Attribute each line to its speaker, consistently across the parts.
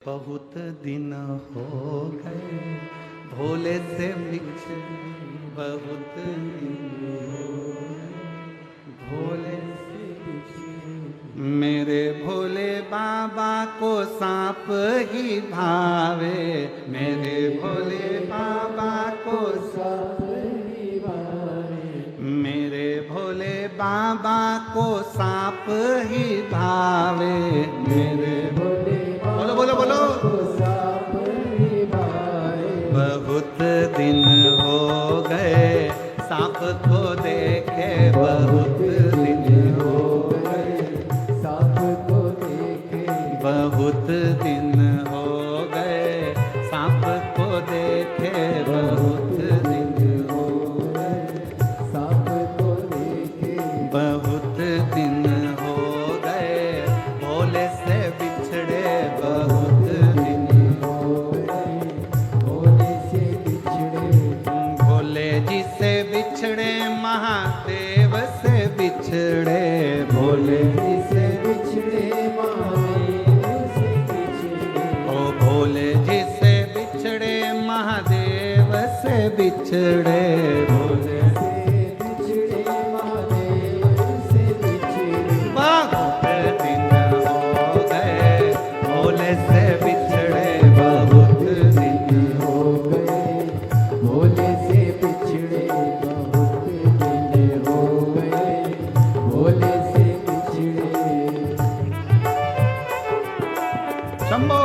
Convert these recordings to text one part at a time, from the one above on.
Speaker 1: बहुत दिन हो गए भोले से बिछड़े, बहुत दिन हो गए भोले से बिछड़े। मेरे भोले बाबा को सांप ही भावे, मेरे भोले बाबा को सांप ही भावे, मेरे भोले बाबा को सांप ही भावे, मेरे भोले बोलो बोलो बोलो बहुत दिन हो गए सांप को देखे, बहुत दिन हो गए सांप को देखे, बहुत दिन हो गए सांप को देखे, बहुत दिन हो गए सांप को देखे, बहुत दिन हो गए भोले से बिछड़े, बहुत दिन हो गए भोले से बिछड़े। भोले जी से बिछड़े महादेव से बिछड़े, भोले जी से बिछड़े महादेव से बिछड़े, ओ भोले जी से बिछड़े महादेव से बिछड़े, भोले से बिछड़े महादेव से बिछड़े। बहुत दिन हो गए भोले से बिछड़े, बहुत दिन हो गए भोले से बिछड़े, बहुत दिन हो गए भोले से बिछड़े। शंभो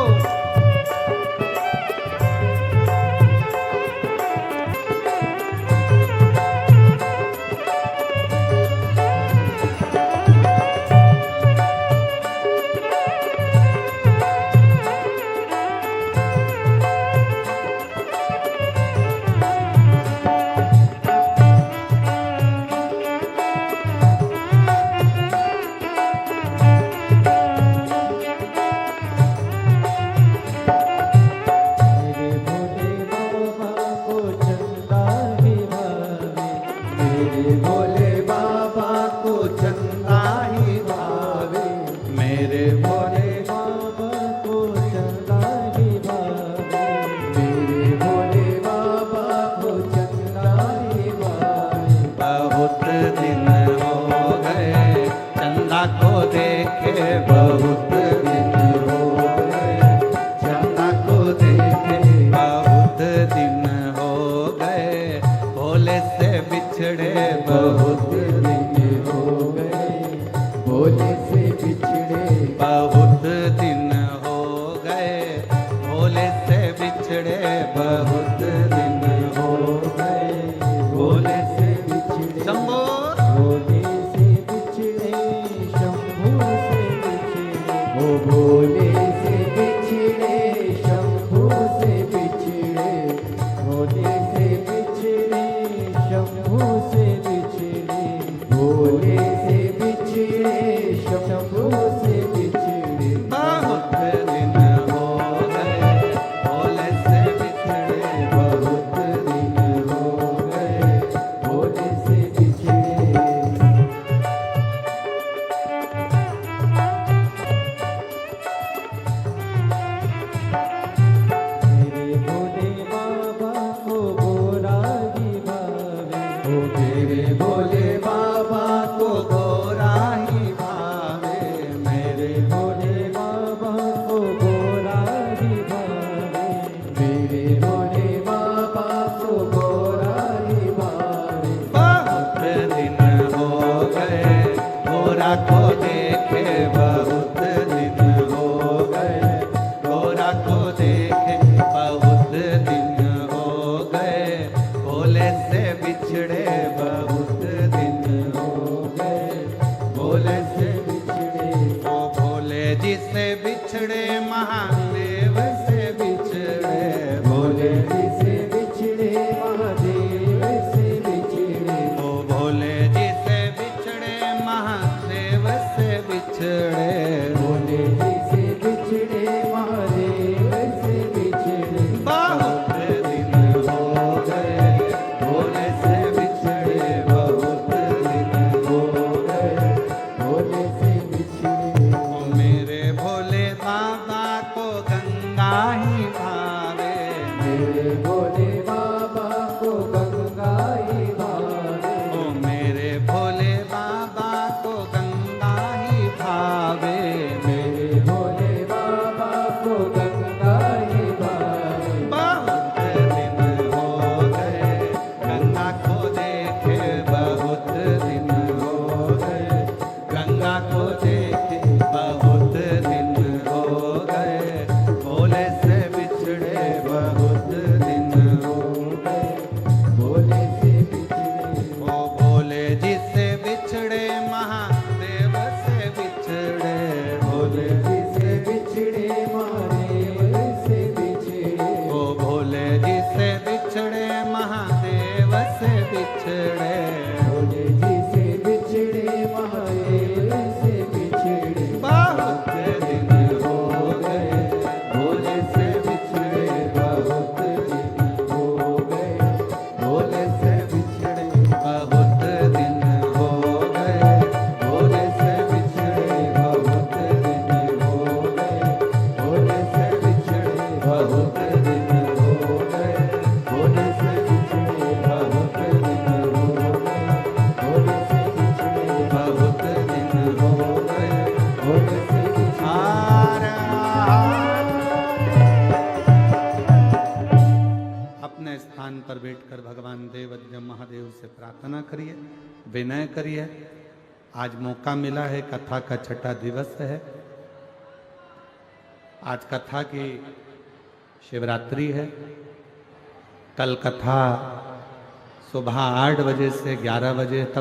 Speaker 1: गंगा ही भावे।
Speaker 2: मेरे भोले बाबा को गंगा ही भावे।
Speaker 1: ओ मेरे भोले बाबा को गंगा ही भावे।
Speaker 2: मेरे भोले बाबा को गंगा ही भावे।
Speaker 1: बहुत दिन हो गए गंगा को देखे, बहुत दिन हो गए गंगा को देखे, बहुत दिन हो गए भोले से बिछड़े, बहुत दिन हो गए
Speaker 2: भोले से बिछड़े।
Speaker 1: ओ भोले जी से बिछड़े, महादेव से बिछड़े, भोले जी
Speaker 2: से बिछड़े महादेव से बिछड़े।
Speaker 1: ओ भोले जी से बिछड़े, महादेव से बिछड़े।
Speaker 2: भोले जी से बिछड़े महादेव से बिछड़े।
Speaker 1: बहुत दिन हो गए
Speaker 2: भोले से बिछड़े बहुत दिन हो गए। भोले से बिछड़े
Speaker 1: बहुत दिन हो गए
Speaker 2: भोले से बिछड़े बहुत दिन हो गए। भोले से बिछड़े बहुत दिन हो गए। भोले से बिछड़े बहुत दिन हो गए। भोले से बिछड़े
Speaker 1: बहुत दिन हो गए
Speaker 2: भोले से
Speaker 1: अपने स्थान पर बैठकर भगवान देवज्ञ महादेव से प्रार्थना करिए, विनय करिए। आज मौका मिला है, कथा का छठा दिवस है। आज कथा की शिवरात्रि है। कल कथा सुबह 8 बजे से 11 बजे तक